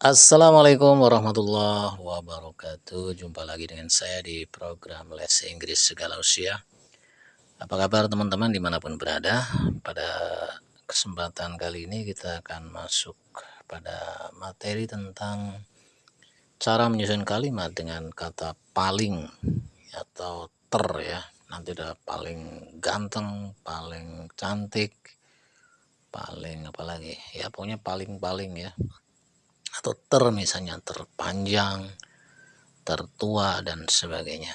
Assalamualaikum warahmatullahi wabarakatuh. Jumpa lagi dengan saya di program Les Inggris Segala Usia. Apa kabar teman-teman dimanapun berada? Pada kesempatan kali ini kita akan masuk pada materi tentang cara menyusun kalimat dengan kata paling atau ter ya. Nanti ada paling ganteng, paling cantik, paling apa lagi? Ya pokoknya paling-paling ya. Atau ter misalnya terpanjang, tertua dan sebagainya.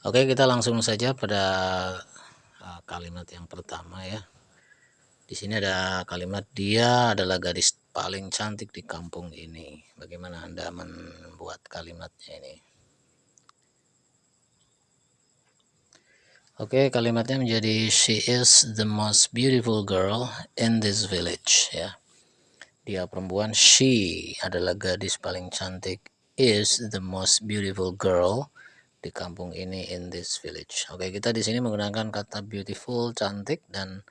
Oke, kita langsung saja pada kalimat yang pertama ya. Di sini ada kalimat dia adalah gadis paling cantik di kampung ini. Bagaimana Anda membuat kalimatnya ini? Oke, kalimatnya menjadi she is the most beautiful girl in this village ya. Dia perempuan, she adalah gadis paling cantik, is the most beautiful girl di kampung ini, in this village. Oke, kita di sini menggunakan kata beautiful, cantik, dan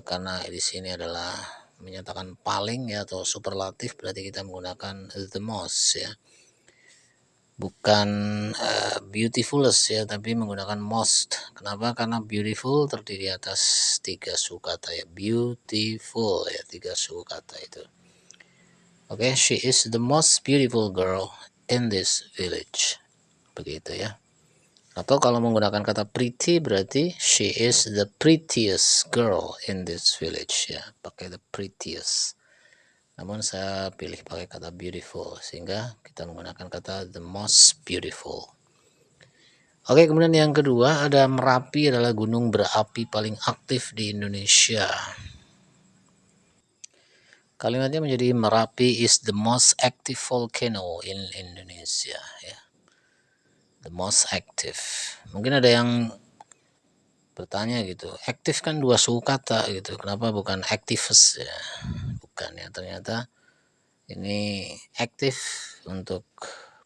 karena di sini adalah menyatakan paling ya atau superlatif, berarti kita menggunakan the most ya. Bukan beautifulest ya, tapi menggunakan most. Kenapa? Karena beautiful terdiri atas 3 suku kata ya. Beautiful ya, 3 suku kata itu. Oke, she is the most beautiful girl in this village. Begitu ya. Atau kalau menggunakan kata pretty berarti she is the prettiest girl in this village ya, pakai the prettiest. Namun saya pilih pakai kata beautiful sehingga kita menggunakan kata the most beautiful. Oke, kemudian yang kedua ada Merapi adalah gunung berapi paling aktif di Indonesia. Kalimatnya menjadi Merapi is the most active volcano in Indonesia ya. The most active. Mungkin ada yang bertanya gitu, aktif kan 2 suku kata gitu, kenapa bukan activist ya? Bukan ya, ternyata ini aktif untuk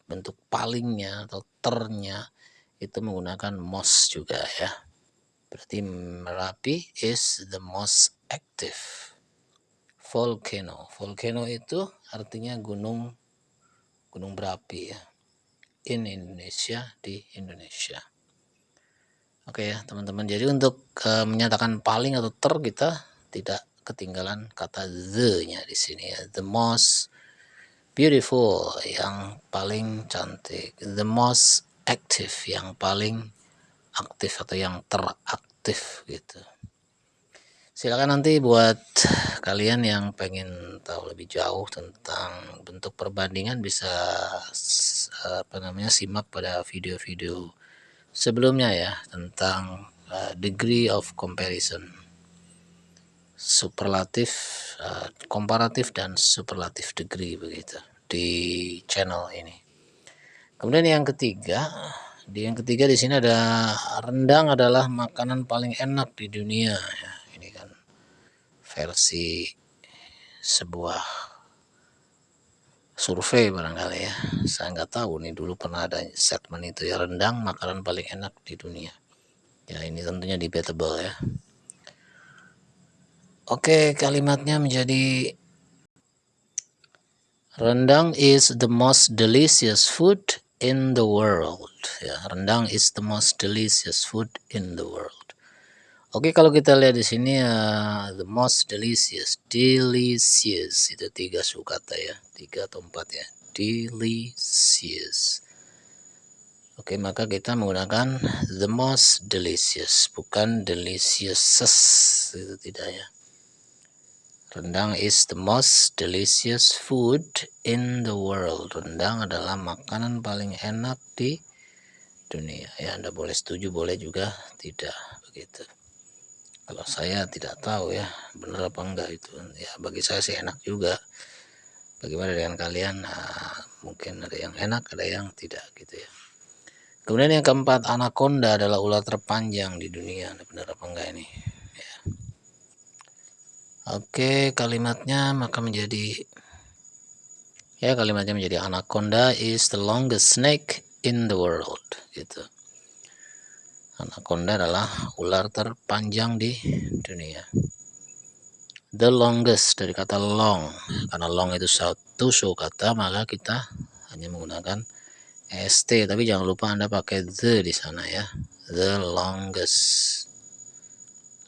bentuk palingnya atau ternya itu menggunakan most juga ya. Berarti Merapi is the most active volcano. Volcano itu artinya gunung berapi ya, in Indonesia, di Indonesia. Oke ya teman-teman, jadi untuk menyatakan paling atau ter kita tidak ketinggalan kata the-nya di sini ya. The most beautiful yang paling cantik, the most active yang paling aktif atau yang teraktif gitu. Silakan nanti buat kalian yang pengen tahu lebih jauh tentang bentuk perbandingan bisa simak pada video-video sebelumnya ya tentang degree of comparison, superlatif, komparatif dan superlatif degree begitu di channel ini. Kemudian yang ketiga di sini ada rendang adalah makanan paling enak di dunia ya. Ini kan versi sebuah survei barangkali ya, saya nggak tahu nih, dulu pernah ada statement itu ya, rendang makanan paling enak di dunia ya. Ini tentunya debatable ya. Oke, kalimatnya menjadi rendang is the most delicious food in the world ya. Rendang is the most delicious food in the world. Oke, kalau kita lihat di sini the most delicious itu 3 suku kata ya, 3 atau 4 ya, delicious. Oke, maka kita menggunakan the most delicious, bukan deliciouses, itu tidak ya. Rendang is the most delicious food in the world. Rendang adalah makanan paling enak di dunia ya. Anda boleh setuju, boleh juga tidak begitu. Kalau saya tidak tahu ya benar apa enggak itu ya, bagi saya sih enak juga. Bagaimana dengan kalian? Mungkin ada yang enak, ada yang tidak gitu ya. Kemudian yang keempat, anaconda adalah ular terpanjang di dunia. Benar apa enggak ini ya. Oke, kalimatnya menjadi anaconda is the longest snake in the world gitu. Anaconda adalah ular terpanjang di dunia. The longest dari kata long. Karena long itu satu suku kata, maka kita hanya menggunakan st. Tapi jangan lupa Anda pakai the di sana ya. The longest.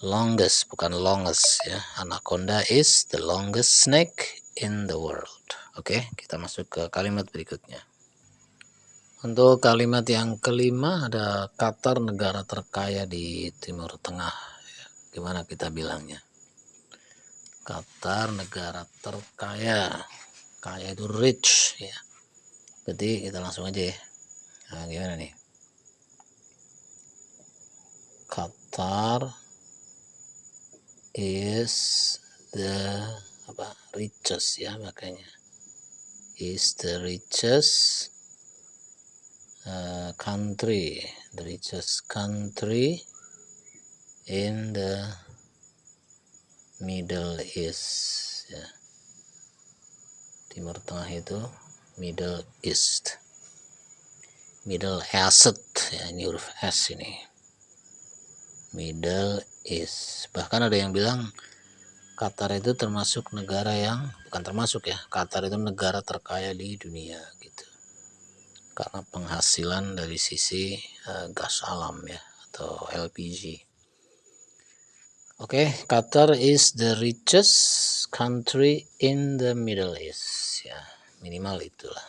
Longest bukan longest ya. Anaconda is the longest snake in the world. Oke, kita masuk ke kalimat berikutnya. Untuk kalimat yang kelima ada Qatar negara terkaya di Timur Tengah. Gimana kita bilangnya? Qatar negara terkaya. Kaya itu rich ya. Berarti kita langsung aja ya. Nah, gimana nih? Qatar is the richest ya, makanya is the richest country, the richest country in the Middle East ya. Timur Tengah itu Middle East, Middle East ya, ini huruf S ini, Middle East. Bahkan ada yang bilang Qatar itu termasuk negara yang, bukan termasuk ya, Qatar itu negara terkaya di dunia gitu, karena penghasilan dari sisi gas alam ya, atau LPG. Oke, Qatar is the richest country in the Middle East ya, minimal itulah.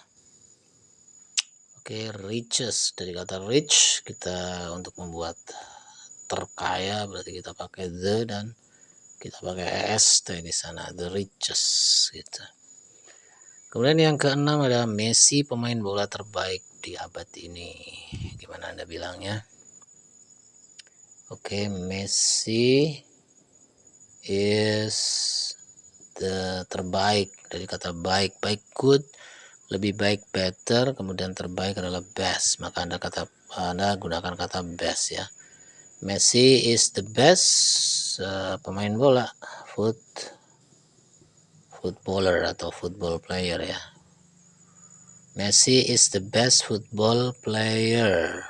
Oke, richest dari kata rich, kita untuk membuat terkaya berarti kita pakai the dan kita pakai est di sana, the richest gitu. Kemudian yang keenam ada Messi, pemain bola terbaik di abad ini. Gimana Anda bilangnya? Oke, Messi is the terbaik dari kata baik, baik good, lebih baik better, kemudian terbaik adalah best, maka Anda gunakan kata best ya. Messi is the best pemain bola, footballer atau football player ya. Messi is the best football player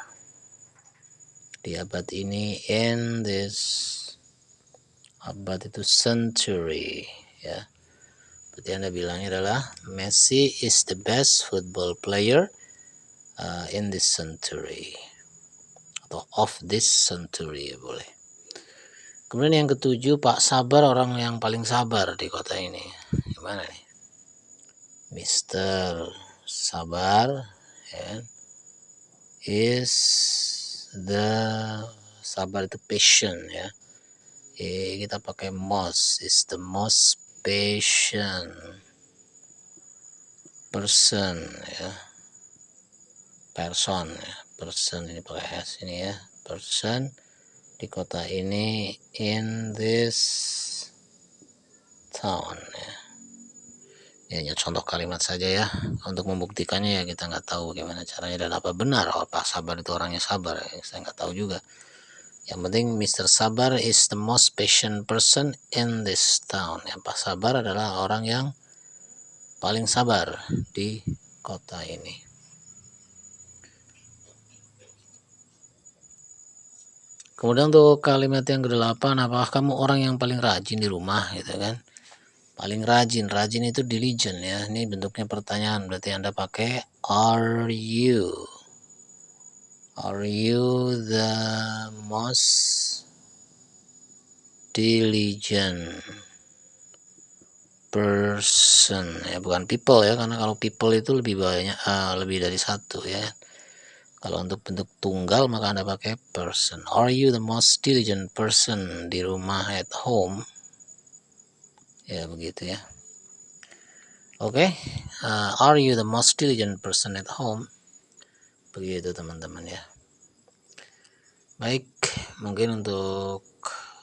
di abad ini, in this abad itu century ya. Berarti Anda bilangnya adalah Messi is the best football player in this century atau of this century ya, boleh. Kemudian yang ketujuh, Pak Sabar orang yang paling sabar di kota ini. Gimana nih? Mr. Sabar ya, is the, sabar itu patient ya. Kita pakai most, is the most patient person ya, person ya, person ini pakai s ini ya, person di kota ini, in this town ya. Ini hanya contoh kalimat saja ya, untuk membuktikannya ya kita nggak tahu gimana caranya dan apa benar Pak Sabar itu orangnya sabar ya, saya nggak tahu juga. Yang penting Mr. Sabar is the most patient person in this town ya. Pak Sabar adalah orang yang paling sabar di kota ini. Kemudian untuk kalimat yang ke-8, apakah kamu orang yang paling rajin di rumah gitu kan? Paling rajin, rajin itu diligent ya. Ini bentuknya pertanyaan, berarti Anda pakai are you. Are you the most diligent person ya, bukan people ya, karena kalau people itu lebih banyak, lebih dari satu ya. Kalau untuk bentuk tunggal maka Anda pakai person. Are you the most diligent person di rumah, at home ya, begitu ya. Oke, are you the most diligent person at home, begitu teman-teman ya. Baik, mungkin untuk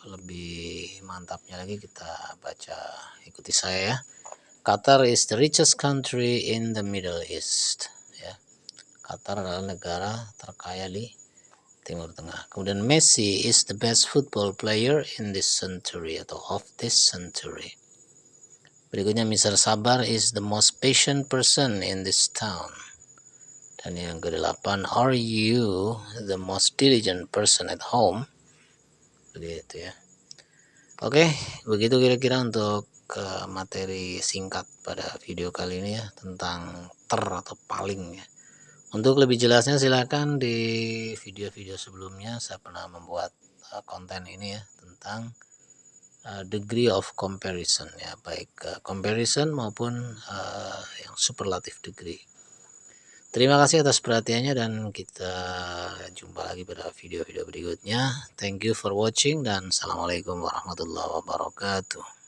lebih mantapnya lagi kita baca, ikuti saya ya. Qatar is the richest country in the Middle East ya. Qatar adalah negara terkaya di Timur Tengah. Kemudian Messi is the best football player in this century atau of this century. Berikutnya Mr. Sabar is the most patient person in this town. Dan yang ke-8, are you the most diligent person at home? Begitu ya. Oke, begitu kira-kira untuk materi singkat pada video kali ini ya, tentang ter atau paling ya. Untuk lebih jelasnya silakan di video-video sebelumnya saya pernah membuat konten ini ya, tentang degree of comparison ya, baik comparison maupun yang superlative degree. Terima kasih atas perhatiannya dan kita jumpa lagi pada video-video berikutnya. Thank you for watching dan assalamualaikum warahmatullahi wabarakatuh.